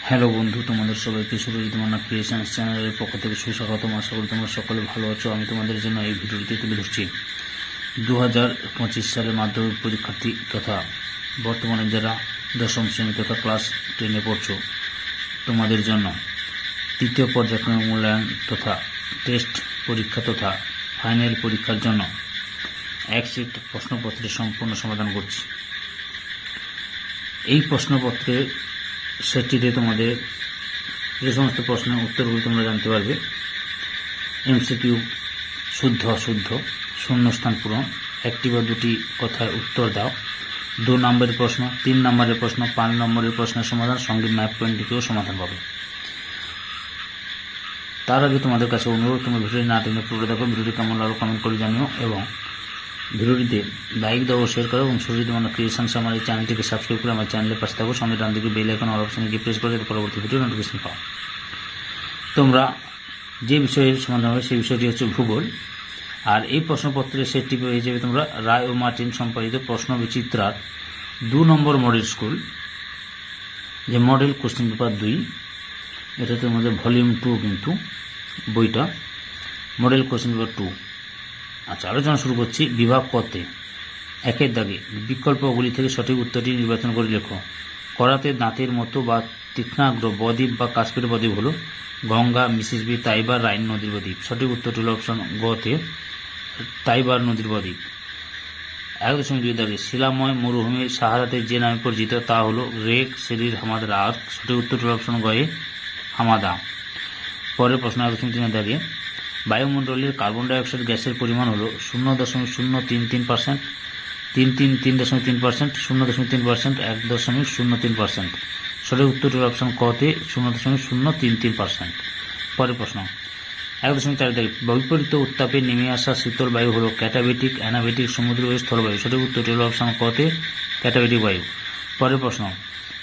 Hello বন্ধু, তোমাদের সবাইকে সুরজিৎ মান্না ক্রিয়েশনস চ্যানেলের পক্ষ থেকে সুস্বাগতম। আশা করি তোমরা সকলে ভালো আছো। আমি তোমাদের জন্য এই ভিডিওটি তুলে ধরছি 2025 সালের মাধ্যমিক পরীক্ষার্থী তথা বর্তমানে যারা দশম শ্রেণী তথা ক্লাস 10-এ পড়ছো, তোমাদের জন্য তৃতীয় পর্যায়ক্রমিক মূল্যায়ন তথা টেস্ট পরীক্ষা তথা ফাইনাল পরীক্ষার জন্য এক সেট প্রশ্নপত্রের সম্পূর্ণ সমাধান করছি। এই প্রশ্নপত্রের সেটটিতে তোমাদের যে সমস্ত প্রশ্নের উত্তরগুলো তোমরা জানতে পারবে। এমসিকিউ, শুদ্ধ অশুদ্ধ, শূন্যস্থান পূরণ, একটি বা দুটি কথায় উত্তর দাও, 2 নম্বরের প্রশ্ন, 3 নম্বরের প্রশ্ন, 5 নম্বরের প্রশ্নের সমাধান, সঙ্গে ম্যাপ পয়েন্টটিকেও সমাধান পাবে। তার আগে তোমাদের কাছে অনুরোধ, তোমরা ভিডিওটি না টেনে পুরো দেখো। ভিডিওটি কেমন লাগলো কমেন্ট করে জানিও এবং ভিডিওটিতে লাইক দাও, শেয়ার করো এবং সুরজিৎ মান্না ক্রিয়েশনস আমার এই চ্যানেলটিকে সাবস্ক্রাইব করে আমার চ্যানেলের পাশে থাকো। সঙ্গে ডান দিকে বেল আইকন অল অপশনে গিয়ে প্রেস করে পরবর্তী ভিডিও নোটিফিকেশন পাও। তোমরা যে বিষয়ের সমাধান হবে সেই বিষয়টি হচ্ছে ভূগোল। আর এই প্রশ্নপত্রের সেটটি পেয়ে যাবে তোমরা রায় ও মার্টিন সম্পাদিত প্রশ্ন বিচিত্রার 2 নম্বর মডেল স্কুল, যে মডেল কোশ্চেন পেপার 2। এটা তোমাদের ভলিউম 2 কিন্তু বইটা, মডেল কোশ্চেন পেপার 2। আচ্ছা, আলোচনা শুরু করছি। বিভাগ কতে 1-এর দাগে বিকল্পগুলি থেকে সঠিক উত্তরটি নির্বাচন করে লেখো। করাতে দাঁতের মতো বা তীক্ষ্ণাগ্র বদ্বীপ বা কাশ্মীর বদ্বীপ হলো গঙ্গা, মিসিসিপি, তাইবার, রাইন নদীর বদ্বীপ। সঠিক উত্তরটি হল অপশন গতে তাইবার নদীর বদ্বীপ। 1.2 দাগে শিলাময় মরুভূমির সাহারাতে যে নামে পরিচিত তা হলো রেক সেরির হামাদার আর্ক। সঠিক উত্তরটি হল অপশন গয়ে হামাদা। পরের প্রশ্ন 1.3 দাগে বায়ুমণ্ডলের কার্বন ডাইঅক্সাইড গ্যাসের পরিমাণ হল 0.033%, 3.3%, 0.3%, 1.03%। সঠিক উত্তরটি হল অপশন কতে 0.033%। পরের প্রশ্ন 1.4 দাগে বৈপরীত্য উত্তাপে নেমে আসা শীতল বায়ু হল ক্যাটাবেটিক, অ্যানাবেটিক, সমুদ্র ও স্থলবায়ু। সঠিক উত্তরটি হল অপশন কতে ক্যাটাবেটিক বায়ু। পরের প্রশ্ন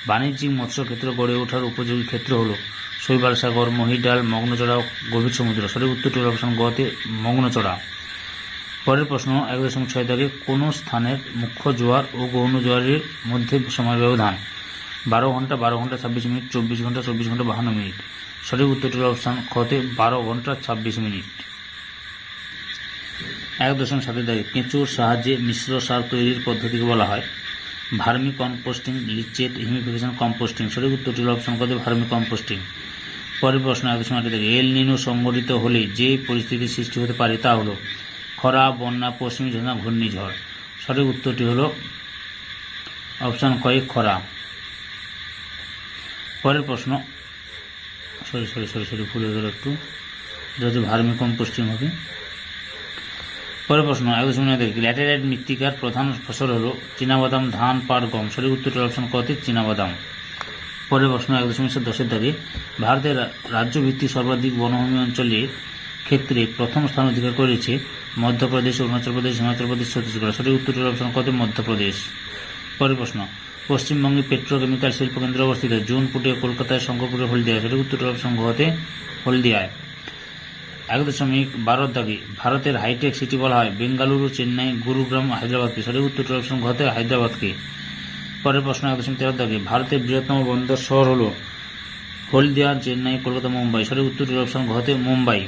বাণিজ্যিক মৎস্য ক্ষেত্র গড়ে ওঠার উপযোগী ক্ষেত্র হল শৈবাল সাগর, মহিডাল, মগ্নচড়া, গভীর সমুদ্র। সঠিক উত্তরটি হল অপশন গতে মগ্নচড়া। পরের প্রশ্ন 1.6 দাগে কোন স্থানের মুখ্য জোয়ার ও গৌণ জোয়ারের মধ্যে সময় ব্যবধান 12 ঘন্টা, 12 ঘন্টা 26 মিনিট, 24 ঘন্টা, 24 ঘন্টা 52 মিনিট। সঠিক উত্তরটি হল অপশন খতে 12 ঘন্টা 26 মিনিট। 1.7 দাগে কেঁচোর সাহায্যে মিশ্র সার তৈরির পদ্ধতিকে বলা হয় vermi composting, leachate, humification, composting. সঠিক উত্তরটি হল অপশন কতে ভার্মি কম্পোস্টিং। পরের প্রশ্ন 1.8 দাগে এল নিনো সংঘটিত হলে যে পরিস্থিতির সৃষ্টি হতে পারে তা হলো খরা, বন্যা, পশ্চিমী ঝঞ্ঝা, ঘূর্ণিঝড়। সঠিক উত্তরটি হল অপশন কয়ে খরা। পরের প্রশ্ন সরি ভুল হয়ে গেল একটু, এটা হচ্ছে ভার্মি কম্পোস্টিং হবে। পরের প্রশ্ন 1.9 দাগে ল্যাটেরাইট মৃত্তিকার প্রধান ফসল হল চীনাবাদাম, ধান, পাট, গম। সঠিক উত্তরটি অপশন কতে চীনাবাদাম। পরের প্রশ্ন 1.10 দাগে ভারতের রাজ্যভিত্তিক সর্বাধিক বনভূমি অঞ্চলের ক্ষেত্রে প্রথম স্থান অধিকার করেছে মধ্যপ্রদেশ, অরুণাচল প্রদেশ, হিমাচল প্রদেশ, ছত্তিশগড়। সঠিক উত্তরটি অপশন কতে মধ্যপ্রদেশ। পরের প্রশ্ন পশ্চিমবঙ্গে পেট্রোকেমিক্যাল শিল্পকেন্দ্র অবস্থিত জুনপুটে, কলকাতায়, শঙ্করপুরে, হলদিয়ায়। সঠিক উত্তরটি অপশন ঘতে হলদিয়ায়। 1.12 দাগে ভারতের হাইটেক সিটি বলা হয় বেঙ্গালুরু, চেন্নাই, গুরুগ্রাম, হায়দ্রাবাদকে। সঠিক উত্তরটি অপশন ঘতে হায়দ্রাবাদকে। পরের প্রশ্ন 1.13 দাগে ভারতের বৃহত্তম বন্দর শহর হল হলদিয়া, চেন্নাই, কলকাতা, মুম্বাই। সঠিক উত্তরটি অপশন ঘতে মুম্বাই।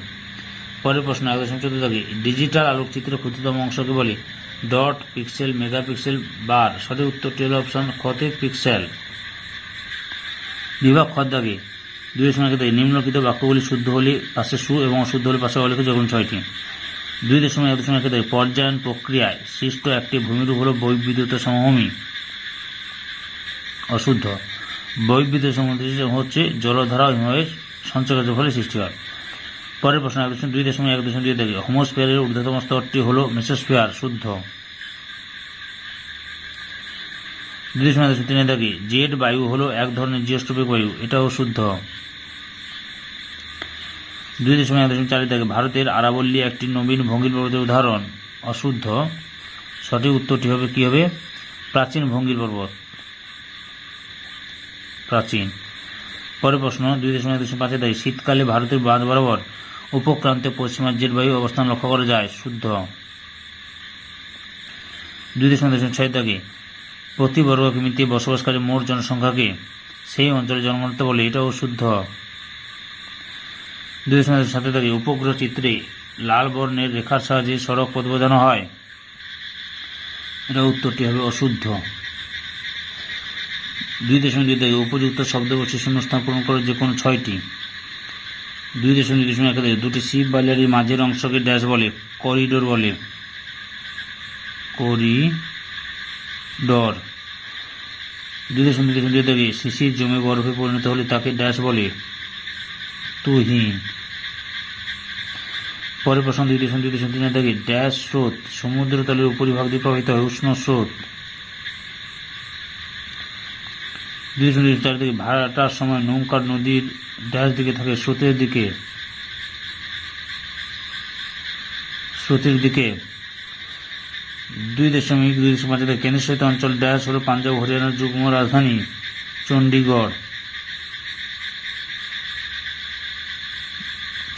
পরের প্রশ্ন 1.14 দাগে ডিজিটাল আলোকচিত্রের ক্ষুদ্রতম অংশকে বলে ডট, পিক্সেল, মেগাপিক্সেল, বার। সঠিক উত্তরটি হল অপশন খতে পিক্সেল। বিভাগ খ দাগে 2.1 দাগে নিম্নলিখিত বাক্যগুলি শুদ্ধ হলে পাশে সু এবং অশুদ্ধ হলে পাশে অলিখিত যখন 6টি। 2.1 দাগে পর্যায়ন প্রক্রিয়ায় সৃষ্ট একটি ভূমিরূপ হল বৈবিদ্যুত সমভূমি, অশুদ্ধ। বৈবিদ্যুত সমভূমি হচ্ছে জলধারা হিমবাহের সঞ্চয়ের ফলে সৃষ্টি হয়। পরের প্রশ্ন 2.1 দাগে হোমোস্ফিয়ারের ঊর্ধ্বতম স্তরটি হল মেসোস্ফিয়ার, শুদ্ধ। 2.3 দাগে জেট বায়ু হল এক ধরনের জিওস্ট্রপিক বায়ু, এটাও শুদ্ধ। 2.1 দাগে ভারতের আরাবল্লী একটি নবীন ভঙ্গির পর্বতের উদাহরণ, অশুদ্ধ। সঠিক উত্তরটি হবে কি হবে প্রাচীন ভঙ্গির পর্বত, প্রাচীন। পরের প্রশ্ন 2.1 দাগে শীতকালে ভারতের বাঁধ বরাবর উপক্রান্তে পশ্চিমাজ্যের বায়ু অবস্থান লক্ষ্য করা যায়, শুদ্ধ। 2.6 দাগে প্রতি বর্গ কিমিতে বসবাসকারী মোট জনসংখ্যাকে সেই অঞ্চলে জন্মতে বলে এটাও শুদ্ধ। 2.7 উপগ্রহ চিত্রে লাল বর্ণের রেখার সাহায্যে সড়ক পথ বোঝানো হয়, এটা উত্তরটি হবে অশুদ্ধ। 2.2 উপযুক্ত শব্দবর্ষী শূন্যস্থান পূরণ করে যে কোনো 6টি। 2.2 দুটি শিপ বাইলারির মাঝের অংশকে ড্যাশ বলে, করিডোর বলে, করিডোর। 2.2 শিশির জমে বরফে পরিণত হলে তাকে ড্যাশ বলে, তুহিন। পরের প্রশ্ন 2.2 ড্যাশ স্রোত সমুদ্র তলের উপরিভাগ দিয়ে প্রবাহিত হয়, উষ্ণ স্রোত। 2.4 ভাটার সময় নৌকা নদীর ড্যাশ দিকে থাকে, স্রোতের দিকে, স্রোতের দিকে। 2.2 কেন্দ্রশাসিত অঞ্চল ড্যাশ হল পাঞ্জাব ও হরিয়ানার যুগ্ম রাজধানী চণ্ডীগড়,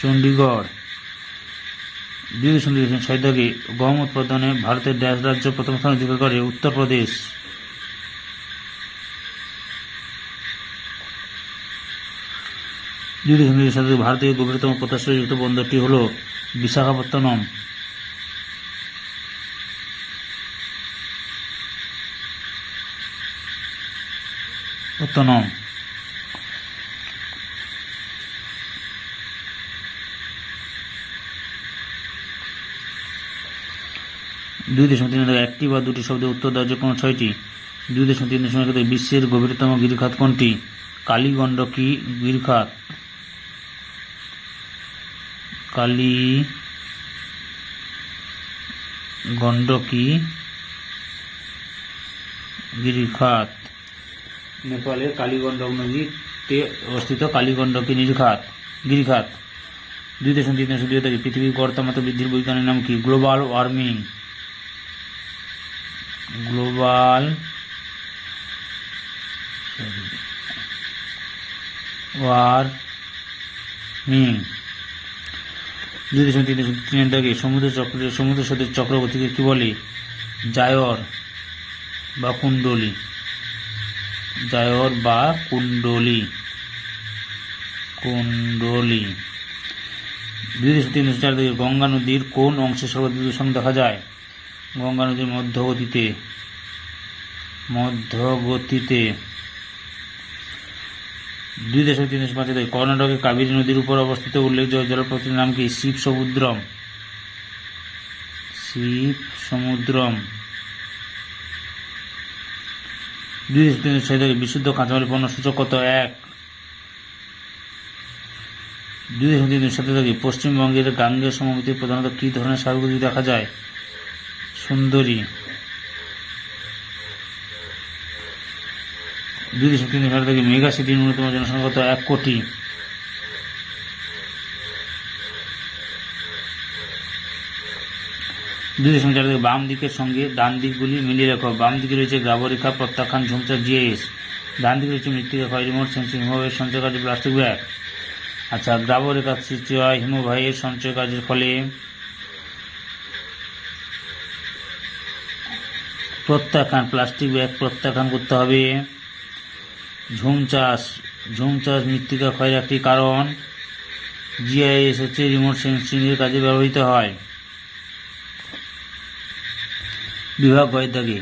চণ্ডীগড়। 2.6 গম উৎপাদনে ভারতের ড্যাশ রাজ্য প্রথম স্থান অধিকার করে, উত্তরপ্রদেশ। 2.7 ভারতের গভীরতম পোতাশ্রয়যুক্ত বন্দরটি হল বিশাখাপত্তনম, পত্তনম। 2.3 একটি বা দুটি শব্দের উত্তর দেওয়া যে কোনো 6টি। 2.3 বিশ্বের গভীরতম গিরিখাত কোনটি? কালীগণ্ডকী গিরিখাত, কালীগণ্ডকী গিরিখাত, নেপালের কালীগণ্ডক নদীতে অবস্থিত কালীগণ্ডকী গিরিখাত। 2.3 পৃথিবীর গড় তাপমাত্রা বৃদ্ধির বৈজ্ঞানিক নাম কি? Global warming, global warming. 2.3 সমুদ্র স্রোতের চক্রগতিকে কি বলে? জায়র বা কুণ্ডলী, জায়র বা কুণ্ডলী, কুণ্ডলী। 2.3 গঙ্গা নদীর কোন অংশে সর্বাধিক দূষণ দেখা যায়? গঙ্গা নদীর মধ্যগতিতে, মধ্যগতিতে। 2.3 কর্ণাটকের কাবেরী নদীর উপর অবস্থিত উল্লেখযোগ্য জলপ্রপাতের নাম কি? শিব সমুদ্রম, শিব সমুদ্রম। 2.3 বিশুদ্ধ কাঁচামাল পণ্য সূচক কত? 1। 2.3 পশ্চিমবঙ্গের গাঙ্গেয় সমভূমিতে প্রধানত কি ধরনের সাগর দেখা যায়? সুন্দরী। 2.3 মেগা সিটির ন্যূনতম জনসংখ্যা কত? 1 কোটি। 2.4 বাম দিকের সঙ্গে ডান দিকগুলি মিলিয়ে লেখো। বাম দিকে রয়েছে গ্রাবরেখা, প্রত্যাখ্যান, ঝুমচা, জিআইএস। ডান দিকে রয়েছে মৃত্তিকা, রিমোট সেন্সিং, হিমবাহের সঞ্চয় কাজে প্লাস্টিক ব্যাগ। আচ্ছা, গ্রাবরেখা সৃষ্টি হয় হিমবাহের সঞ্চয় কাজের ফলে। প্রত্যাখ্যান, প্লাস্টিক ব্যাগ প্রত্যাখ্যান করতে হবে। ঝুমচাষ, ঝুমচাষ মৃত্তিকা ক্ষয়ের একটি কারণ। জিআইএস হচ্ছে রিমোট সেন্সিং এর কাজে ব্যবহৃত হয়। বিভাগ গয়ের দাগে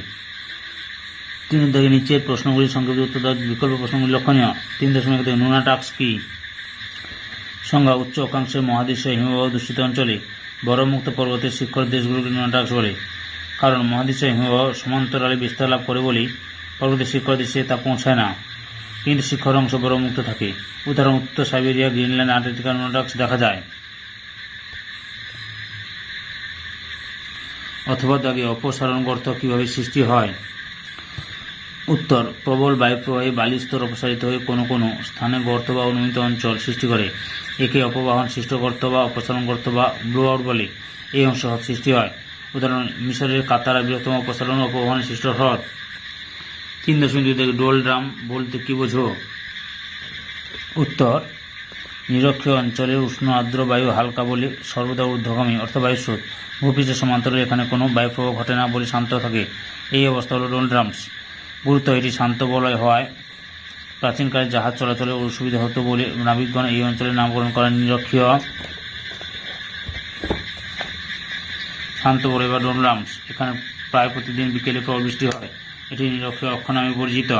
3 নিচের প্রশ্নগুলির সংক্ষিপ্ত উত্তর দেওয়া বিকল্প প্রশ্নগুলি লক্ষণীয়। 3.1 নুনাটাক্স কি? সংজ্ঞা: উচ্চ অক্ষাংশের মহাদেশীয় হিমবাহ দূষিত অঞ্চলে বরফমুক্ত পর্বতের শিখর দেশগুলোকে নুনাটাক্স বলে, কারণ মহাদেশীয় হিমবাহ সমান্তরালে বিস্তার লাভ করে বলেই পর্বতের শিখর দেশে তা পৌঁছায় না, কিন্তু শিখর অংশ বরফমুক্ত থাকে। উদাহরণ: উত্তর সাইবেরিয়া, গ্রিনল্যান্ড, আন্টার্কটিকা নুনাটাক্স দেখা যায়। অথবা দাগে অপসারণ গর্ত কিভাবে সৃষ্টি হয়? উত্তর: প্রবল বায়ুপ্রবাহে বালির স্তর অপসারিত হয়ে কোনো কোনো স্থানে গর্ত বা অনুমিত অঞ্চল সৃষ্টি করে। একে অপবাহন সৃষ্ট গর্ত বা অপসারণ গর্ত বা ব্লো আউট বলে। এই অংশ হ্রদ সৃষ্টি হয়। উদাহরণ: মিশরের কাতারা বৃহত্তম অপসারণ ও অপবাহনে সৃষ্ট হ্রদ। 3.2 ডোল ড্রাম বলতে কি বোঝো? উত্তর: নিরক্ষীয় অঞ্চলের উষ্ণ আর্দ্র বায়ু হালকা বলে সর্বদা ঊর্ধ্বগামী অর্থাৎ বায়ুস্রোত। ভূপৃষ্ঠের সমান্তরালে এখানে কোনো বায়ুপ্রবাহ ঘটে না বলে শান্ত থাকে। এই অবস্থা হল ডোল ড্রামস। গুরুত্ব: এটি শান্ত বলয় হয় প্রাচীনকালে জাহাজ চলাচলে অসুবিধা হতো বলে নাবিকগণ এই অঞ্চলের নামকরণ করেন নিরক্ষীয় শান্ত বলে বা ডোনলামস। এখানে প্রায় প্রতিদিন বিকেলে প্রবল বৃষ্টি হয়। এটি নিরক্ষীয় অক্ষ নামে পরিচিত।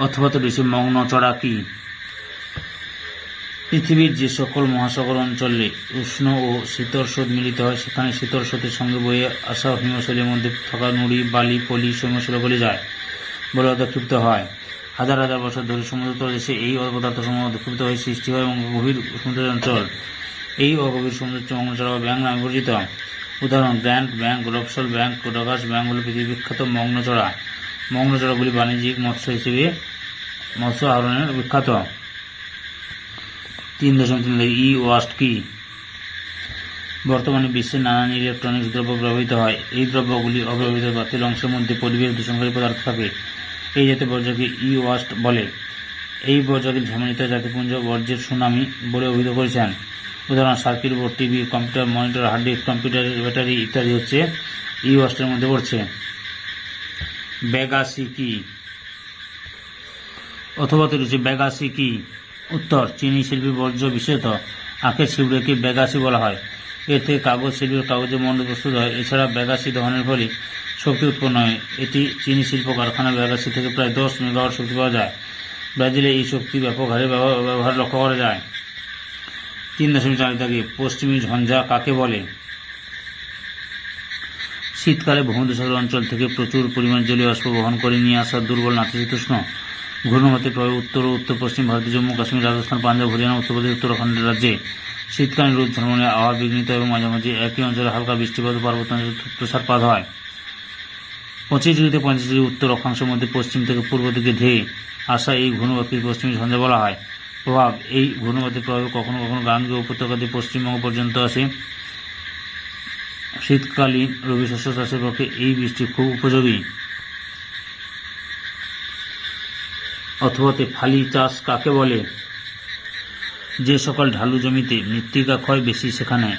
অথবা তো বেশি মগ্নচড়া কি? পৃথিবীর যে সকল মহাসাগর অঞ্চলে উষ্ণ ও শীতল স্রোত মিলিত হয় সেখানে শীতল স্রোতের সঙ্গে বয়ে আসা হিমশৈলের মধ্যে থাকা নুড়ি, বালি, পলি হিমশৈলে গলে যায় বলে অধক্ষিপ্ত হয়। হাজার হাজার বছর ধরে সমুদ্র তলদেশে এই পদার্থসমূহ অধক্ষিপ্ত হয়ে সৃষ্টি হয় এবং গভীর সমুদ্র অঞ্চল এই অগভীর সমুদ্র মগ্নচড়া বা ব্যাং নামে পরিচিত। উদাহরণ: grand bank, Rockall bank, Dogger bank হল পৃথিবীর বিখ্যাত মগ্নচড়া। মগ্নচড়াগুলি বাণিজ্যিক মৎস্য আহরণের বিখ্যাত। 3.3 ই ওয়াস্ট কি? বর্তমানে বিশ্বে নানান ইলেকট্রনিক্স দ্রব্য ব্যবহৃত হয়। এই দ্রব্যগুলি অব্যবহৃত বা তেল অংশের মধ্যে পরিবেশ দূষণকারী পদার্থ থাকে। এই জাতীয় বর্জ্যকে ই ওয়াস্ট বলে। এই বর্জ্যকে ঝামেলিত জাতিপুঞ্জ বর্জ্যের সুনামি বলে অভিহিত করেছেন। উদাহরণ: circuit board, TV, computer, monitor, hard disk, কম্পিউটারের ব্যাটারি ইত্যাদি হচ্ছে ই ওয়াস্টের মধ্যে পড়ছে। ব্যাগাসি কি? অথবা তো রয়েছে ব্যাগাসি কি? উত্তর: চিনি শিল্পীর বর্জ্য, বিশেষত আখের ছিবড়েকে ব্যাগাসি বলা হয়। এর থেকে কাগজ শিল্পের কাগজের মণ্ড প্রস্তুত হয়। এছাড়া ব্যাগাসি দহনের ফলে শক্তি উৎপন্ন হয়। এটি চিনি শিল্প কারখানা ব্যাগাসি থেকে প্রায় 10 মেগাওয়াট শক্তি পাওয়া যায়। ব্রাজিলে এই শক্তি ব্যাপক হারে ব্যবহার লক্ষ্য করা যায়। 3.4 পশ্চিমী ঝঞ্ঝা কাকে বলে? শীতকালে ভূমধ্যসাগর অঞ্চল থেকে প্রচুর পরিমাণ জলীয় বাষ্প বহন করে নিয়ে আসা দুর্বল নাতিশীতোষ্ণ ঘূর্ণবাতের প্রভাবে উত্তর ও উত্তর পশ্চিম ভারতে জম্মু কাশ্মীর, রাজস্থান, পাঞ্জাব, হরিয়ানা, উত্তরপ্রদেশ, উত্তরাখণ্ড রাজ্যে শীতকালীন রোদ ঝলমলে আবহাওয়া বিঘ্নিত এবং মাঝে মাঝে একই অঞ্চলে হালকা বৃষ্টিপাত ও পার্বত্যাঞ্চলে তুষারপাত হয়। 25 ডিগ্রি থেকে 50 ডিগ্রি উত্তর অক্ষাংশের মধ্যে পশ্চিম থেকে পূর্ব দিকে ধেয়ে আসা এই ঘূর্ণবাতকে পশ্চিমী ঝঞ্ঝা বলা হয়। প্রভাব: এই ঘূর্ণবাতের প্রভাবে কখনো কখনো গাঙ্গেয় উপত্যকা দিয়ে পশ্চিমবঙ্গ পর্যন্ত আসে। শীতকালীন রবি শস্য চাষের পক্ষে এই বৃষ্টি খুব উপযোগী। অথবাতে ফালি চাষ কাকে বলে? যে সকল ঢালু জমিতে মৃত্তিকা ক্ষয় বেশি সেখানে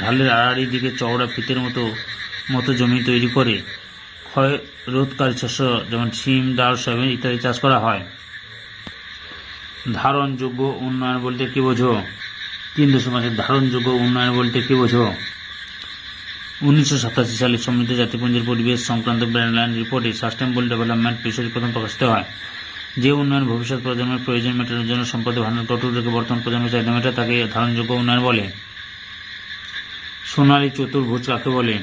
ঢালের আড়াআড়ি দিকে চওড়া ফিতের মতো জমি তৈরি করে ক্ষয় রোধকারী শস্য যেমন সিম, ডাল, সয়াবিন ইত্যাদি চাষ করা হয়। ধারণযোগ্য উন্নয়ন বলতে কি বোঝো? 3.5 ধারণযোগ্য উন্নয়ন বলতে কি বোঝো? 1987 সালে সম্মিলিত জাতিপুঞ্জের পরিবেশ সংক্রান্ত ব্র্যান্ডল্যান্ড রিপোর্টে সাস্টেনেবল ডেভেলপমেন্ট বিষয়টি প্রথম প্রকাশিত হয়। যে উন্নয়ন ভবিষ্যৎ প্রজন্মের প্রয়োজন মেটানোর জন্য সম্পদের ভান্ডার অটুট রেখে বর্তমান প্রজন্মের চাহিদা মেটায় তাকে ধারণযোগ্য উন্নয়ন বলে। সোনালী চতুর্ভুজ কাকে বলে?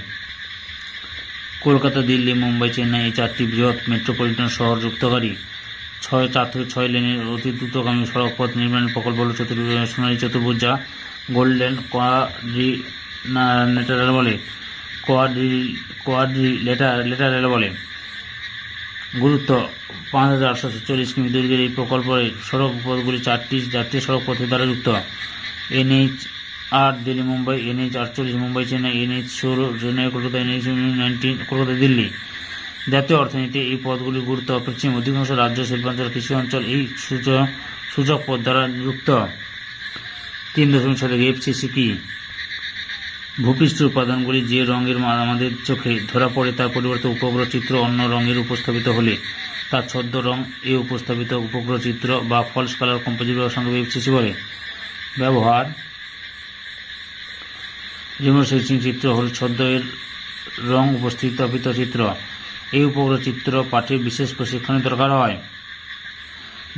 কলকাতা, দিল্লি, মুম্বাই, চেন্নাই এই 4টি বৃহৎ মেট্রোপলিটন শহর যুক্তকারী 4 থেকে 6 লেনের অতি দ্রুতগামী সড়ক পথ নির্মাণের প্রকল্প হল সোনালী চতুর্ভুজ, যা গোল্ডেন কোয়াড্রিলেটারাল বলে। গুরুত্ব: 5840 কিমি দৈর্ঘ্যের এই প্রকল্পের সড়ক পথগুলি 4টি জাতীয় সড়ক পথের দ্বারা যুক্ত। NH8 Delhi Mumbai, NH48 Mumbai Chennai, NH16 Chennai Kolkata, NH19 Kolkata Delhi. জাতীয় অর্থনীতিতে এই পথগুলির গুরুত্ব অপরিসীম। অধিকাংশ রাজ্য, শিল্পাঞ্চল, কৃষি অঞ্চল এই সূচক পথ দ্বারা যুক্ত। 3.7 FCC কি? ভূপৃষ্ঠের উপাদানগুলি যে রঙের আমাদের চোখে ধরা পড়ে তার পরিবর্তে উপগ্রহ চিত্র অন্য রঙের উপস্থাপিত হলে তার ছদ্ম রং এ উপস্থাপিত উপগ্রহ চিত্র বা ফলস কালার কম্পোজিট সংক্ষেপে FCC বলে। ব্যবহার: রিমোট সেন্সিং চিত্র হল ছদ্ম এর রং উপস্থাপিত চিত্র। এই উপগ্রহ চিত্র পাঠে বিশেষ প্রশিক্ষণের দরকার হয়।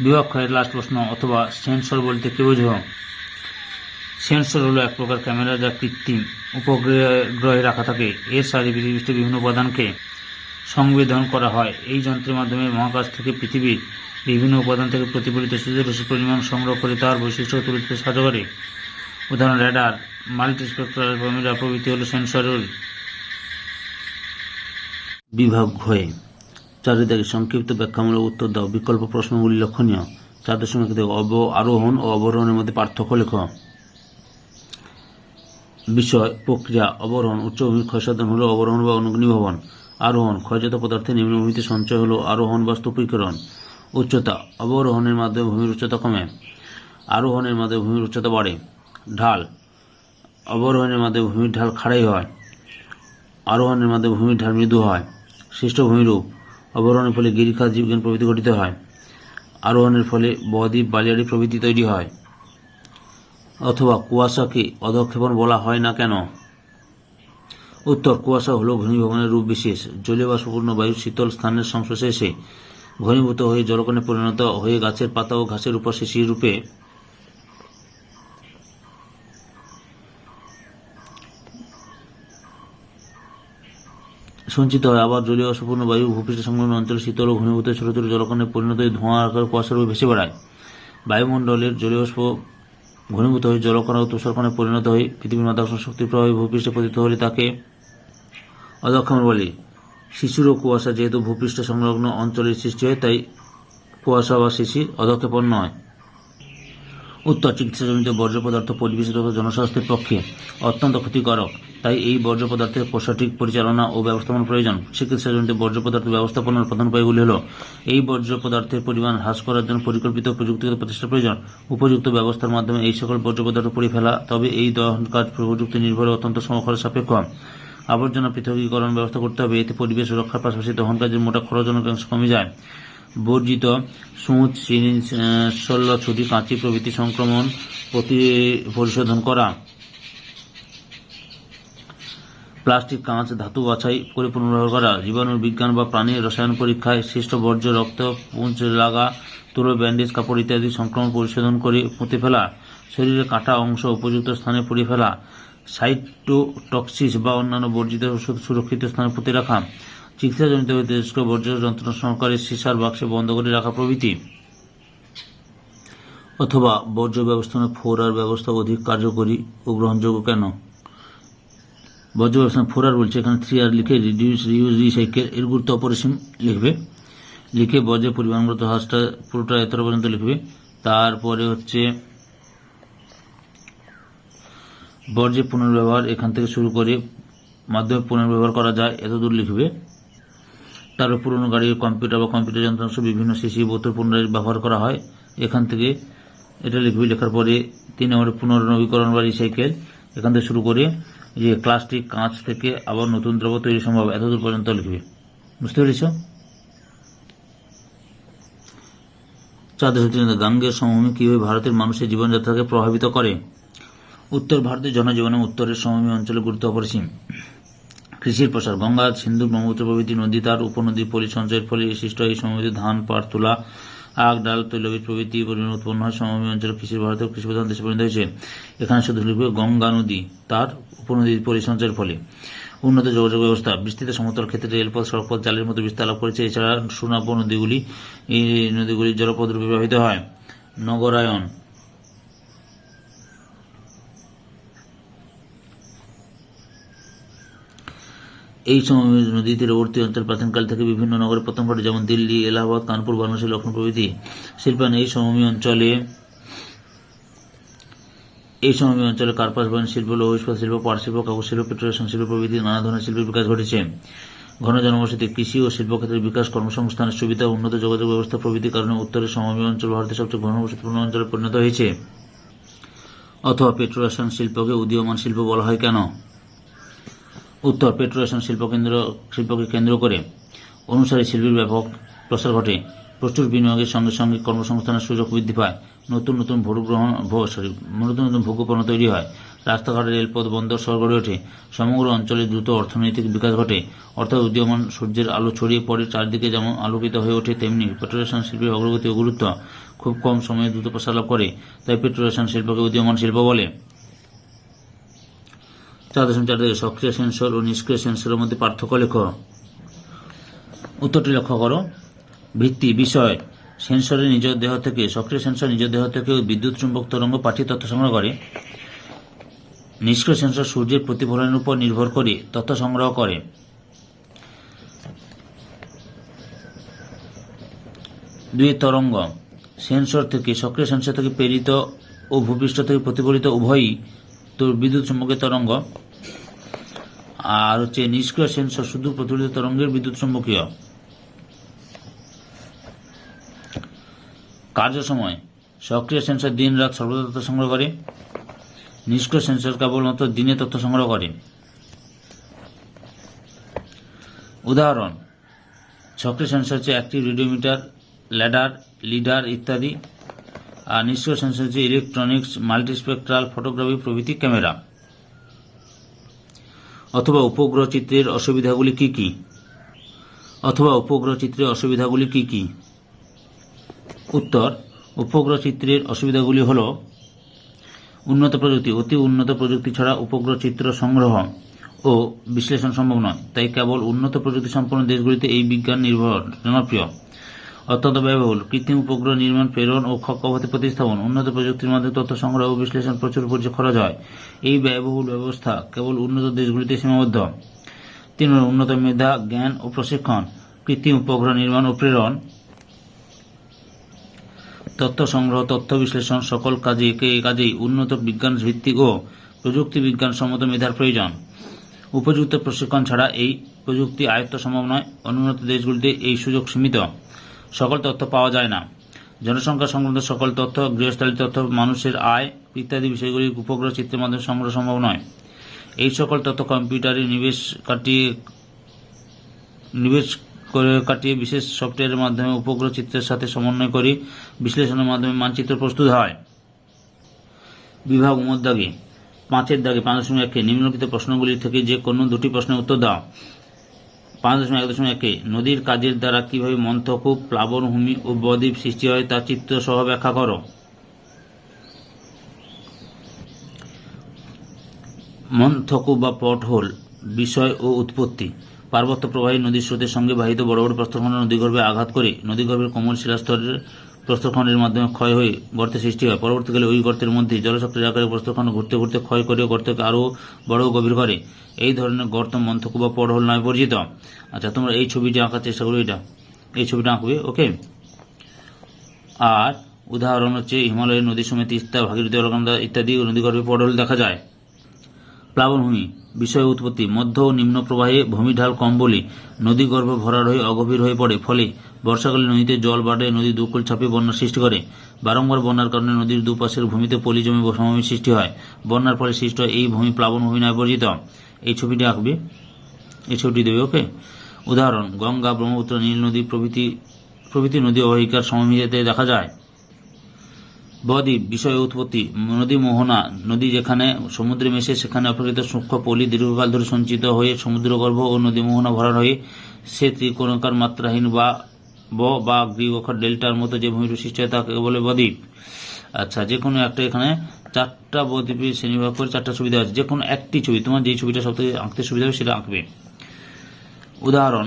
বিবক্ষয়ের লাস্ট প্রশ্ন। অথবা সেন্সর বলতে কি বোঝো? সেন্সর হলো এক প্রকার ক্যামেরা যা কৃত্রিম উপগ্রহে রাখা থাকে। এর সাহায্যে পৃথিবীর বিভিন্ন উপাদানকে সংবেদন করা হয়। এই যন্ত্রের মাধ্যমে মহাকাশ থেকে পৃথিবীর বিভিন্ন উপাদান থেকে প্রতিফলিত সূর্যের রশ্মির পরিমাণ সংগ্রহ করে তার বৈশিষ্ট্য তুলে ধরতে সাহায্য করে। উদাহরণ: রেডার, মাল্টিস্পেকট্রাল ক্যামেরা প্রভৃতি হল সেন্সরের। বিভাগ ঘয়ে 4 সংক্ষিপ্ত ব্যাখ্যামূলক উত্তর দাও। বিকল্প প্রশ্নগুলি লক্ষণীয়। 4.1 আরোহণ ও অবরোহণের মধ্যে পার্থক্য লেখ। বিষয়: প্রক্রিয়া। অবরোহণ: উচ্চভূমির ক্ষয়সাধন হল অবরোহণ বা অগ্নিভবন। আরোহণ: ক্ষয়জাত পদার্থের নিম্নভূমিতে সঞ্চয় হল আরোহণ বা স্তূপীকরণ। উচ্চতা: অবরোহণের মাধ্যমে ভূমির উচ্চতা কমে, আরোহণের মাধ্যমে ভূমির উচ্চতা বাড়ে। ঢাল: অবরোহণের মাধ্যমে ভূমির ঢাল খাড়াই হয়, আরোহণের মাধ্যমে ভূমির ঢাল মৃদু হয়। সৃষ্ট ভূমিরূপ: অবরোহণের ফলে গিরিখাত, জীবজ্ঞান প্রভৃতি গঠিত হয়। আরোহণের ফলে বদ্বীপ, বালিয়াড়ি প্রভৃতি তৈরি হয়? অথবা কুয়াশাকে অধঃক্ষেপণ বলা হয় না কেন? উত্তর, কুয়াশা হল ঘনীভবনের রূপ বিশেষ। জলীয় বাষ্পপূর্ণ বায়ু শীতল স্থানের সংস্পর্শে এসে ঘনীভূত হয়ে জলকণে পরিণত হয়ে গাছের পাতা ও ঘাসের উপর শিশির রূপে সঞ্চিত হয়। আবার জলীয় বাষ্পপূর্ণ বায়ু ভূপৃষ্ঠ সংলগ্ন অঞ্চলে শীতল ও ঘনীভূত ছোট ছোট জলকণে পরিণত হয়ে ধোঁয়া আকারে কুয়াশার রূপে ভেসে বেড়ায়। বায়ুমণ্ডলের জলীয় বাষ্প ঘনীভূত হয়ে জলকণা ও তুষারকণে পরিণত হয়ে পৃথিবীর মাধ্যাকর্ষণ শক্তির প্রভাবে ভূপৃষ্ঠে পতিত হলে তাকে অধঃক্ষেপণ বলে। শিশির ও কুয়াশা যেহেতু ভূপৃষ্ঠ সংলগ্ন অঞ্চলের সৃষ্টি হয়, তাই কুয়াশা বা শিশির অধঃক্ষেপণ নয়। উত্তর, চিকিৎসাজনিত বর্জ্য পদার্থ পরিবেশ তথা জনস্বাস্থ্যের পক্ষে অত্যন্ত ক্ষতিকারক, তাই এই বর্জ্য পদার্থের সঠিক পরিচালনা ও ব্যবস্থাপনা প্রয়োজন। চিকিৎসাজনিত বর্জ্য পদার্থ ব্যবস্থাপনার প্রধান উপায়গুলি হল: এই বর্জ্য পদার্থের পরিমাণ হ্রাস করার জন্য পরিকল্পিত প্রযুক্তিগত প্রচেষ্টা প্রয়োজন। উপযুক্ত ব্যবস্থার মাধ্যমে এই সকল বর্জ্য পদার্থ পুড়িয়ে ফেলা, তবে এই দহন কাজ প্রযুক্তি নির্ভরে অত্যন্ত খরচ সাপেক্ষ। আবর্জনা পৃথকীকরণ ব্যবস্থা করতে হবে, এতে পরিবেশ রক্ষার পাশাপাশি দহন কাজের মোটা খরচ অনেকাংশ কমে যায়। বর্জিত সূচ, সিরিঞ্জ, শল্য, ছুরি, কাঁচি প্রভৃতি সংক্রমণ পরিশোধন করা। প্লাস্টিক, কাঁচ, ধাতু বাছাই করে পুনর্ব্যবহার করা। জীবাণুর বিজ্ঞান বা প্রাণীর রসায়ন পরীক্ষায় সৃষ্ট বর্জ্য, রক্ত, পুঁজ, লাগা, তুলো, ব্যান্ডেজ, কাপড় ইত্যাদি সংক্রমণ পরিশোধন করে পুঁতে ফেলা। শরীরের কাটা অংশ উপযুক্ত স্থানে পুড়িয়ে ফেলা। সাইটোটক্সিস বা অন্যান্য বর্জিত ওষুধ সুরক্ষিত স্থানে পুঁতে রাখা। চিকিৎসাজনিত তেজস্ক্র বর্জ্য যন্ত্রণা সহকারে সিসার বাক্সে বন্ধ করে রাখা প্রভৃতি। অথবা বর্জ্য ব্যবস্থাপনায় ফোরার ব্যবস্থা অধিক কার্যকরী ও গ্রহণযোগ্য কেন? বর্জ্য ব্যবস্থাপনা ফোরার বলছে, এখানে 3R লিখে রিডিউস, রিউজ, রিসাইকেল এর গুরুত্ব অপরিসীম লিখবে। লিখে বর্জ্যের পরিমাণগত হ্রাসটা পুরোটা এতটা পর্যন্ত লিখবে। তারপরে হচ্ছে বর্জ্যের পুনর্ব্যবহার, এখান থেকে শুরু করে মাধ্যমে পুনর্ব্যবহার করা যায় এতদূর লিখবে। তারপর পুরনো গাড়ির কম্পিউটার বা কম্পিউটার যন্ত্রাংশ বিভিন্ন শিশি বোতল পুনরায় ব্যবহার করা হয়, এখান থেকে এটা লিখবে। লেখার পরে 3 নম্বরে পুনর্নবীকরণ বা রিসাইকেল, এখান থেকে শুরু করে যে প্লাস্টিক, কাঁচ থেকে আবার নতুন দ্রব্য তৈরি সম্ভব এতদূর পর্যন্ত লিখবে। বুঝতে পেরেছ? গাঙ্গেয় সমভূমি কিভাবে ভারতের মানুষের জীবনযাত্রাকে প্রভাবিত করে? উত্তর, ভারতের জনজীবনে উত্তরের সমভূমি অঞ্চলের গুরুত্ব অপরিসীম। কৃষির প্রসার, গঙ্গা, সিন্ধু, ব্রহ্মপুত্র প্রভৃতি নদী তার উপনদী পলি সঞ্চয়ের ফলে সৃষ্ট এই সমভূমিতে ধান, পাট, তুলা, আখ, ডাল, তৈলবীজ প্রভৃতি পরিমাণ উৎপন্ন হয়। সমভূমি অঞ্চলে কৃষির ভারতের কৃষিপ্রধান দেশে পরিণত হয়েছে। এখানে শুধু লিখবে গঙ্গা নদী তার উপনদী পলি সঞ্চয়ের ফলে। উন্নত যোগাযোগ ব্যবস্থা, বিস্তৃত সমতল ক্ষেত্রে রেলপথ, সড়কপথ, জালের মতো বিস্তার লাভ করেছে। এছাড়া সুনাম নদীগুলি এই নদীগুলি জলপথ রূপে প্রবাহিত হয়। নগরায়ন, এই সময় নদী তীরবর্তী অঞ্চল প্রাচীনকাল থেকে বিভিন্ন নগরে প্রথম ঘটে, যেমন দিল্লি, এলাহাবাদ, কানপুর, বারাণসী, লখনৌ প্রভৃতি। শিল্পায়ন, এই সমভূমি অঞ্চলে কার্পাস বয়ন শিল্প, লৌহ ইস্পাত শিল্প, পাট শিল্প, কাগজ শিল্প, পেট্রোরেশন শিল্প প্রভৃতি নানা ধরনের শিল্পের বিকাশ ঘটেছে। ঘন জনবসতি, কৃষি ও শিল্পক্ষেত্রের বিকাশ, কর্মসংস্থানের সুবিধা, উন্নত যোগাযোগ ব্যবস্থা প্রভৃতির কারণে উত্তরের সমভূমি অঞ্চল ভারতের সবচেয়ে ঘনবসতিপূর্ণ অঞ্চলে পরিণত হয়েছে। অথবা পেট্রোরেশন শিল্পকে উদীয়মান শিল্প বলা হয় কেন? উত্তর, পেট্রোরেশন শিল্পকে কেন্দ্র করে অনুসারী শিল্পের ব্যাপক প্রসার ঘটে। প্রচুর বিনিয়োগের সঙ্গে সঙ্গে কর্মসংস্থানের সুযোগ বৃদ্ধি পায়। নতুন নতুন ভোগ্যপণ্য তৈরি হয়। রাস্তাঘাট, রেলপথ, বন্দর, শহর গড়ে ওঠে। সমগ্র অঞ্চলে দ্রুত অর্থনৈতিক বিকাশ ঘটে। অর্থাৎ উদীয়মান সূর্যের আলো ছড়িয়ে পড়ে চারদিকে যেমন আলোকিত হয়ে ওঠে, তেমনি পেট্রোরেশন শিল্পের অগ্রগতি ও গুরুত্ব খুব কম সময়ে দ্রুত প্রসার লাভ করে। তাই পেট্রোরেশন শিল্পকে উদীয়মান শিল্প বলে। 4.4 সক্রিয় সেন্সর ও নিষ্ক্রিয় সেন্সরের মধ্যে পার্থক্য লেখ। উত্তরটি লক্ষ্য করো। ভিত্তি, বিষয়, সেন্সরের নিজ দেহ থেকে, সক্রিয় সেন্সর নিজ দেহ থেকে বিদ্যুৎ চুম্বক তরঙ্গ পাঠিয়ে তথ্য সংগ্রহ করে। নিষ্ক্রিয় সেন্সর সূর্যের প্রতিফলনের উপর নির্ভর করে তথ্য সংগ্রহ করে। দুই, তরঙ্গ, সেন্সর থেকে, সক্রিয় সেন্সর থেকে প্রেরিত ও ভূপৃষ্ঠ থেকে প্রতিফলিত উভয়ই বিদ্যুৎ চুম্বকের তরঙ্গ। আর হচ্ছে নিষ্ক্রিয় সেন্সর শুধু প্রতিফলিত তরঙ্গের বিদ্যুৎ চুম্বকীয়। কার্য সময়, সক্রিয় সেন্সর দিন রাত সর্বদা তথ্য সংগ্রহ করে। নিষ্ক্রিয় সেন্সর কেবলমাত্র দিনে তথ্য সংগ্রহ করে। উদাহরণ, সক্রিয় সেন্সর হচ্ছে অ্যাক্টিভ রেডিওমিটার, ল্যাডার, লিডার ইত্যাদি। আর নিষ্ক্রিয় সেন্সর হচ্ছে ইলেকট্রনিক্স, মাল্টিস্পেকট্রাল, ফটোগ্রাফি প্রভৃতি ক্যামেরা। অথবা উপগ্রহ চিত্রের অসুবিধাগুলি কি কি? অথবা উপগ্রহ চিত্রের অসুবিধাগুলি কি কি? উত্তর, উপগ্রহ চিত্রের অসুবিধাগুলি হল উন্নত প্রযুক্তি। অতি উন্নত প্রযুক্তি ছাড়া উপগ্রহ চিত্র সংগ্রহ ও বিশ্লেষণ সম্ভব নয়, তাই কেবল উন্নত প্রযুক্তি সম্পন্ন দেশগুলিতে এই বিজ্ঞান জনপ্রিয়। অত্যন্ত ব্যয়বহুল। কৃত্রিম উপগ্রহ নির্মাণ, প্রেরণ ও কক্ষপথে প্রতিস্থাপন, উন্নত প্রযুক্তির মাধ্যমে তথ্য সংগ্রহ ও বিশ্লেষণ প্রচুর পরিমাণে খরচ হয়। এই ব্যয়বহুল ব্যবস্থা কেবল উন্নত দেশগুলিতে সীমাবদ্ধ। 3 উন্নত মেধা, জ্ঞান ও প্রশিক্ষণ। কৃত্রিম উপগ্রহ নির্মাণ ও প্রেরণ, তথ্য সংগ্রহ, তথ্য বিশ্লেষণ সকল কাজেই উন্নত বিজ্ঞান ভিত্তিক ও প্রযুক্তি বিজ্ঞান সম্মত মেধার প্রয়োজন। উপযুক্ত প্রশিক্ষণ ছাড়া এই প্রযুক্তি আয়ত্ত সম্ভব নয়। অনুন্নত দেশগুলিতে এই সুযোগ সীমিত। সকল তথ্য পাওয়া যায় না। জনসংখ্যা সংক্রান্ত সকল তথ্য, গৃহস্থালী তথ্য, মানুষের আয় ইত্যাদি বিষয়গুলি উপগ্রহ চিত্রের মাধ্যমে সংগ্রহ সম্ভব নয়। এই সকল তথ্য কম্পিউটারে নিবেশ কাটিয়ে বিশেষ সফটওয়্যারের মাধ্যমে উপগ্রহ চিত্রের সাথে সমন্বয় করে বিশ্লেষণের মাধ্যমে মানচিত্র প্রস্তুত হয়। বিভাগ দাগে 5-এর দাগে 5.1 নিম্নলিখিত প্রশ্নগুলি থেকে যে কোনো দুটি প্রশ্নের উত্তর দাও। 5.1 নদীর কাজের দ্বারা কিভাবে মন্থকূপ, প্লাবনভূমি ও বদ্বীপ সৃষ্টি হয় তা চিত্র সহ ব্যাখ্যা করো। মন্থকূপ বা পটহোল বিষয় ও উৎপত্তি। পার্বত্য প্রবাহী নদীর স্রোতের সঙ্গে বাহিত বড় বড় প্রস্তরখণ্ড নদীগর্ভে আঘাত করে নদীগর্ভের কোমল শিলাস্তরের প্রস্তরখণ্ডের মাধ্যমে ক্ষয় হয়ে গর্তের সৃষ্টি হয়। পরবর্তীকালে ওই গর্তের মধ্যে জলচক্রের আকারে প্রস্তরখণ্ড ঘুরতে ঘুরতে ক্ষয় করে গর্তকে আরও বড় ও গভীর করে। এই ধরনের গর্ত মন্থকূপ বা পটহোল নামে পরিচিত। আচ্ছা, তোমরা এই ছবিটি আঁকার চেষ্টা করবে। এই ছবিটা আঁকবে, ওকে। আর উদাহরণ হচ্ছে হিমালয়ের নদী সমেত তিস্তা, ভাগীরথী, অলকনন্দা ইত্যাদি নদীগর্ভে পটহোল দেখা যায়। প্লাবনভূমি বিষয় উৎপত্তি। মধ্য ও নিম্ন প্রবাহে ভূমিঢাল কম বলে নদীগর্ভ ভরাট হয়ে অগভীর হয়ে পড়ে। ফলে বর্ষাকালে নদীতে জল বাড়ে, নদী দুকুল ছাপিয়ে বন্যার সৃষ্টি করে। বারংবার বন্যার কারণে নদীর দুপাশের ভূমিতে পলি জমে সমভূমির সৃষ্টি হয়। বন্যার ফলে সৃষ্ট এই ভূমি প্লাবনভূমি নামে পরিচিত। এই ছবিটি আঁকবে, এই ছবিটি দেবে, ওকে। উদাহরণ গঙ্গা, ব্রহ্মপুত্র, নীল নদী প্রভৃতি নদী অববাহিকার সমভূমিতে দেখা যায়। বদ্বীপ বিষয় উৎপত্তি। নদী মোহনা, নদী যেখানে সমুদ্রে মেশে সেখানে অপেক্ষিত সূক্ষ্ম পলি দীর্ঘকাল ধরে সঞ্চিত হয়ে সমুদ্রগর্ভ ও নদী মোহনা ভরাট হয়ে সে ত্রিকোণাকার মাত্রাহীন বা গ্রীবক্ষার ডেল্টার মতো যে ভূমিরূপ সৃষ্টি হয় তাকে বলে বদ্বীপ। আচ্ছা, যে কোনো একটা, এখানে 4টা বদ্বীপে শ্রেণীভাগ করে 4টা ছবি দেওয়া আছে। যে কোনো একটি ছবি, তোমার যেই ছবিটা সবথেকে আঁকতে সুবিধা হবে সেটা আঁকবে। উদাহরণ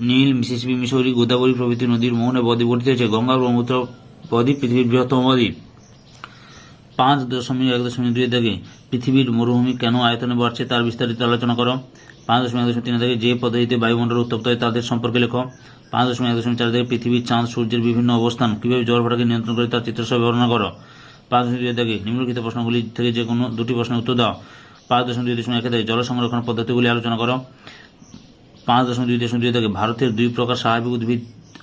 নীল, মিসিসিপি, মিসৌরি, গোদাবরী প্রভৃতি নদীর মোহনায় বদ্বীপ গঠিত হয়েছে। গঙ্গা, ব্রহ্মপুত্র বদ্বীপ পৃথিবীর বৃহত্তম বদ্বীপ। 5.1.2 দাগে পৃথিবীর মরুভূমি কেন আয়তনে বাড়ছে তার বিস্তারিত আলোচনা করো। 5.1.3 দাগে যে পদ্ধতিতে বায়ুমণ্ডল উত্তপ্ত হয় তাদের সম্পর্কে লেখো। 5.1.4 দাগে পৃথিবীর চাঁদ সূর্যের বিভিন্ন অবস্থান কিভাবে জলভরাটকে নিয়ন্ত্রণ করে তার চিত্রসহ বর্ণনা করো। 5.2 দাগে নিম্নলিখিত প্রশ্নগুলি থেকে যে কোনো দুটি প্রশ্নের উত্তর দাও। 5.2.1 দাগে জল সংরক্ষণ পদ্ধতিগুলি আলোচনা করো। 5.2.2 দাগে ভারতের 2 প্রকার স্বাভাবিক উদ্ভিদ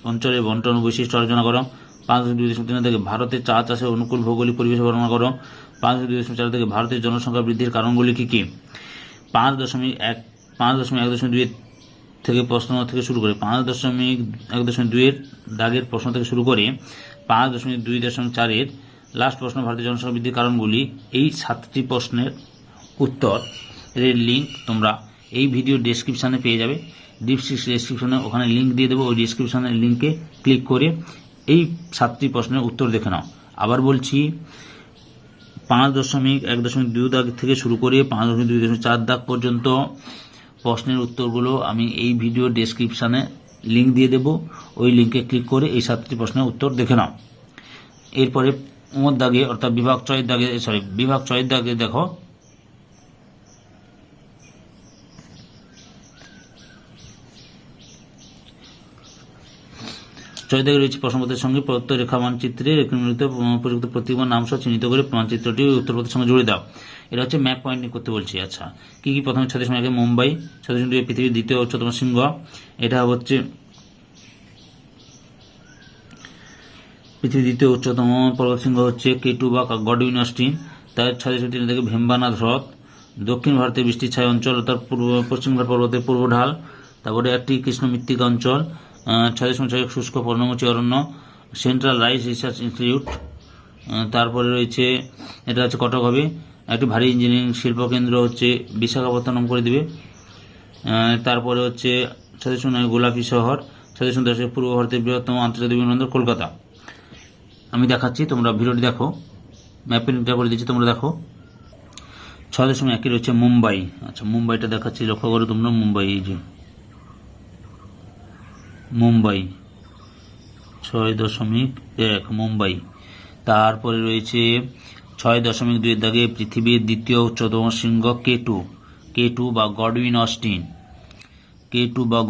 অঞ্চলের বন্টন বৈশিষ্ট্য আলোচনা করো। 5.2.3 থেকে ভারতে চা চাষে অনুকূল ভৌগোলিক পরিবেশ বর্ণনা করো। 5.2.4 থেকে ভারতের জনসংখ্যা বৃদ্ধির কারণগুলি কি কি। 5.1.2 থেকে প্রশ্ন থেকে শুরু করে 5.1.2 এর দাগের প্রশ্ন থেকে শুরু করে 5.2.4 এর লাস্ট প্রশ্ন ভারতের জনসংখ্যা বৃদ্ধির কারণগুলি, এই 7টি প্রশ্নের উত্তর এর লিঙ্ক তোমরা এই ভিডিও ডেসক্রিপশনে পেয়ে যাবে। ডেসক্রিপশনে ওখানে লিঙ্ক দিয়ে দেবো। ওই ডেসক্রিপশনের লিঙ্কে ক্লিক করে এই 7টি প্রশ্নের উত্তর দেখে নাও। আবার বলছি, 5.1.2 দাগ থেকে শুরু করে 5.2.4 দাগ পর্যন্ত প্রশ্নের উত্তরগুলো আমি এই ভিডিও ডেসক্রিপশনে লিঙ্ক দিয়ে দেব। ওই লিঙ্কে ক্লিক করে এই 7টি প্রশ্নের উত্তর দেখে নাও। এরপরে দাগে অর্থাৎ বিভাগ 6 দাগে দেখো দাগে রয়েছে প্রশ্নপত্রের সঙ্গে প্রদত্ত রেখা মানচিত্রে উপযুক্ত প্রতীক বা নাম সহ চিহ্নিত করে মানচিত্রটি উত্তরপত্রের সঙ্গে জুড়ে দাও। এটা হচ্ছে ম্যাপ পয়েন্টিং করতে বলছি। আচ্ছা, কি কি প্রথমে 6.1 মুম্বাই, 6.2 পৃথিবীর দ্বিতীয় উচ্চতম শৃঙ্গ, এটা হচ্ছে পৃথিবীর দ্বিতীয় উচ্চতম পর্বত শৃঙ্গ হচ্ছে K2 বা গডউইন অস্টিন। তার 6.3 থেকে ভেম্বানাথ হ্রদ, দক্ষিণ ভারতের বৃষ্টির ছায়া অঞ্চল অর্থাৎ পশ্চিমঘাট পর্বতের পূর্ব ঢাল। তারপরে একটি কৃষ্ণ মৃত্তিকা অঞ্চল, 6.6 শুষ্ক পর্ণমোচী অরণ্য, সেন্ট্রাল রাইস রিসার্চ ইনস্টিটিউট। তারপরে রয়েছে, এটা হচ্ছে কটক হবে। একটি ভারী ইঞ্জিনিয়ারিং শিল্পকেন্দ্র হচ্ছে বিশাখাপত্তনম করে দিবে। তারপরে হচ্ছে 6.9 গোলাপি শহর, 6.10 পূর্ব ভারতের বৃহত্তম আন্তর্জাতিক বিমানবন্দর কলকাতা। আমি দেখাচ্ছি, তোমরা ভিডিওটি দেখো, ম্যাপিংটা করে দিচ্ছি, তোমরা দেখো। 6.1 রয়েছে মুম্বাই। আচ্ছা, মুম্বাইটা দেখাচ্ছি, লক্ষ্য করো তোমরা। মুম্বাই, এই যে মুম্বাই 6.1 মুম্বাই। তারপরে রয়েছে 6.2 দাগে পৃথিবীর দ্বিতীয় উচ্চতম শৃঙ্গ K2 বা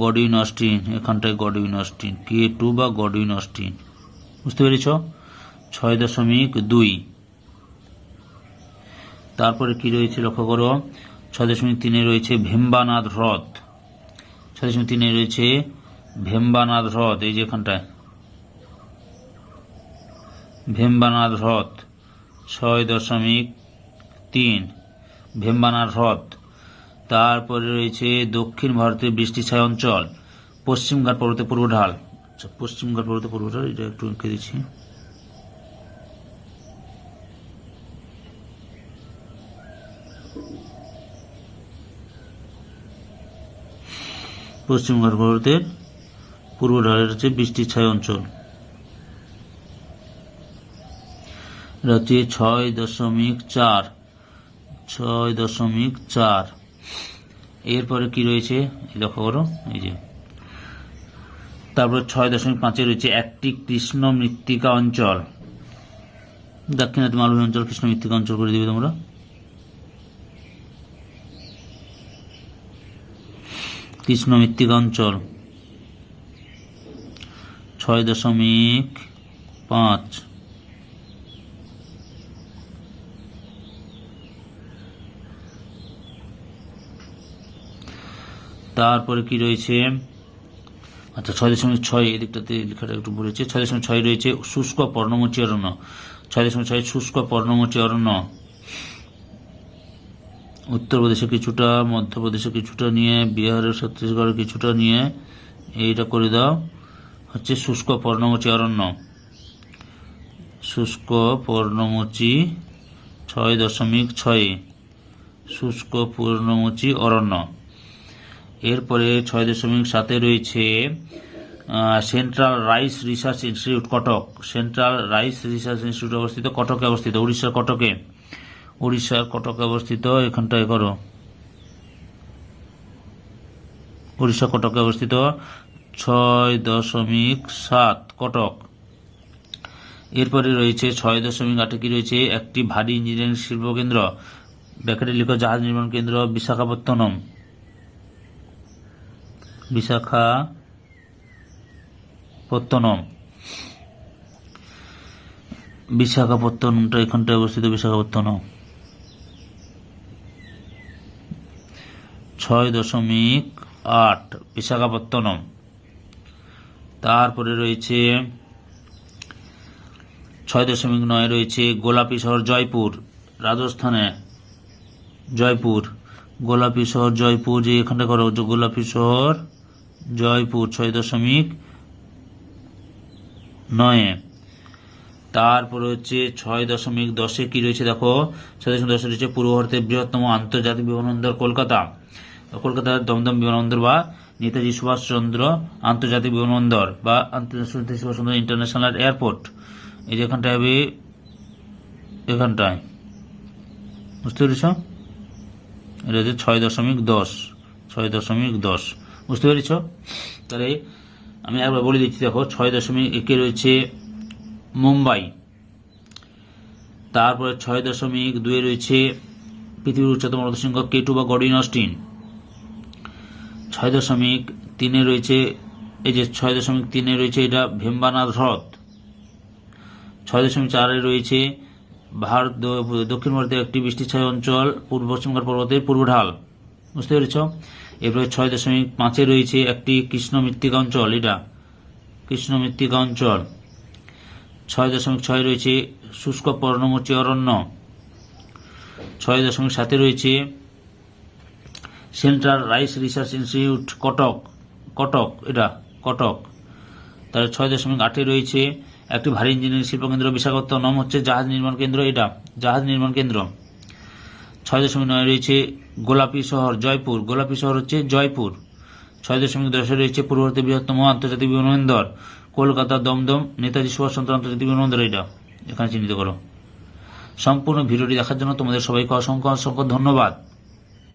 গডউইন অস্টিন, এখানটায় গডউইন অস্টিন, K2 বা গডউইন অস্টিন, বুঝতে পেরেছ? 6.2। তারপরে কি রয়েছে লক্ষ্য করো, 6.3 রয়েছে ভেম্বানাদ হ্রদ। 6.3 রয়েছে ভেম্বানাদ হ্রদ, এই যে এখানটায় ভেম্বানাদ হ্রদ। 6.3 ভেম্বানাদ হ্রদ। তারপরে রয়েছে দক্ষিণ ভারতের বৃষ্টিছায়া অঞ্চল, পশ্চিমঘাট পর্বতের পূর্ব ঢাল। আচ্ছা, পশ্চিমঘাট পর্বতের পূর্ব ঢাল, এটা একটু এঁকে দিচ্ছি। পশ্চিমঘাট পর্বতের পূর্ব ঢালের হচ্ছে বৃষ্টিছায়া অঞ্চল। এটা হচ্ছে 6.4। এরপরে কি রয়েছে লক্ষ্য করো, এই যে। তারপরে 6.5 রয়েছে একটি কৃষ্ণ মৃত্তিকা অঞ্চল, দাক্ষিণাত্য মালভূমি অঞ্চল কৃষ্ণ মৃত্তিকা অঞ্চল করে দিবে তোমরা। কৃষ্ণ মৃত্তিকা অঞ্চল 6.5। তারপরে কি রয়েছে, আচ্ছা 6.6 এদিকটাতে লেখাটা একটু বলেছে। 6.6 রয়েছে শুষ্ক পর্ণমোচী অরণ্য। 6.6 শুষ্ক পর্ণমোচী অরণ্য উত্তরপ্রদেশে কিছুটা, মধ্যপ্রদেশে কিছুটা নিয়ে, বিহারের ছত্তিশগড়ের কিছুটা নিয়ে এইটা করে দাও, হচ্ছে শুষ্ক পর্ণমোচী অরণ্য। শুষ্ক পর্ণমোচী 6.6 শুষ্ক পর্ণমোচী অরণ্য। এরপরে 6.7 রয়েছে central rice research institute Cuttack. Central rice research institute অবস্থিত কটকে অবস্থিত, উড়িষ্যার কটকে অবস্থিত। এখানটায় করো, উড়িষ্যা কটকে অবস্থিত। 6.7 কটক। এরপরে রয়েছে 6.8 কি রয়েছে, একটি ভারী ইঞ্জিনিয়ারিং শিল্পকেন্দ্র, ব্র্যাকেটে লিখো জাহাজ নির্মাণ কেন্দ্র বিশাখাপত্তনম। বিশাখাপত্তনমটা এখানটায় অবস্থিত, বিশাখাপত্তনম। 6.8 বিশাখাপত্তনম। তারপরে রয়েছে 6.9 রয়েছে গোলাপি শহর জয়পুর, রাজস্থানে জয়পুর। গোলাপি শহর জয়পুর, যে এখানটা করো, গোলাপি শহর জয়পুর 6.9। তারপরে হচ্ছে 6.10 কি রয়েছে দেখো, 6.10 রয়েছে পূর্ব ভারতের বৃহত্তম আন্তর্জাতিক বিমানবন্দর কলকাতা। কলকাতার দমদম বিমানবন্দর বা নেতাজি সুভাষচন্দ্র আন্তর্জাতিক বিমানবন্দর বা নেতাজি সুভাষচন্দ্র ইন্টারন্যাশনাল এয়ারপোর্ট, এই যে এখানটায় হবে, এখানটায়, বুঝতে পেরেছ? এটা হচ্ছে 6.10 বুঝতে পেরেছ? তাহলে আমি একবার বলে দিচ্ছি, দেখো 6.1 রয়েছে মুম্বাই। তারপরে 6.2 রয়েছে পৃথিবীর উচ্চতম পর্বতশৃঙ্গ K2 বা গডউইন অস্টিন। 6.3 রয়েছে, এই যে 6.3 রয়েছে এটা ভেম্বানাদ হ্রদ। 6.4 রয়েছে দক্ষিণ ভারতের একটি বৃষ্টিছায়া অঞ্চল, পশ্চিমঘাট পর্বতের পূর্ব ঢাল, বুঝতে পেরেছ? এরপরে 6.5 রয়েছে একটি কৃষ্ণ মৃত্তিকা অঞ্চল, এটা কৃষ্ণ মৃত্তিকা অঞ্চল। 6.6 রয়েছে শুষ্ক পর্ণমোচী অরণ্য। 6.7 রয়েছে central rice research institute Cuttack, এটা কটক। তাহলে 6.8 রয়েছে একটি ভারী ইঞ্জিনিয়ারিং শিল্পকেন্দ্র বিশাখাপত্তনম হচ্ছে জাহাজ নির্মাণ কেন্দ্র, এটা জাহাজ নির্মাণ কেন্দ্র। 6.9 রয়েছে গোলাপি শহর জয়পুর, গোলাপি শহর হচ্ছে জয়পুর। 6.10 রয়েছে পূর্ব ভারতের বৃহত্তম আন্তর্জাতিক বিমানবন্দর কলকাতা দমদম নেতাজি সুভাষচন্দ্র আন্তর্জাতিক বিমানবন্দর, এটা এখানে চিহ্নিত করো। সম্পূর্ণ ভিডিওটি দেখার জন্য তোমাদের সবাইকে অসংখ্য অসংখ্য ধন্যবাদ।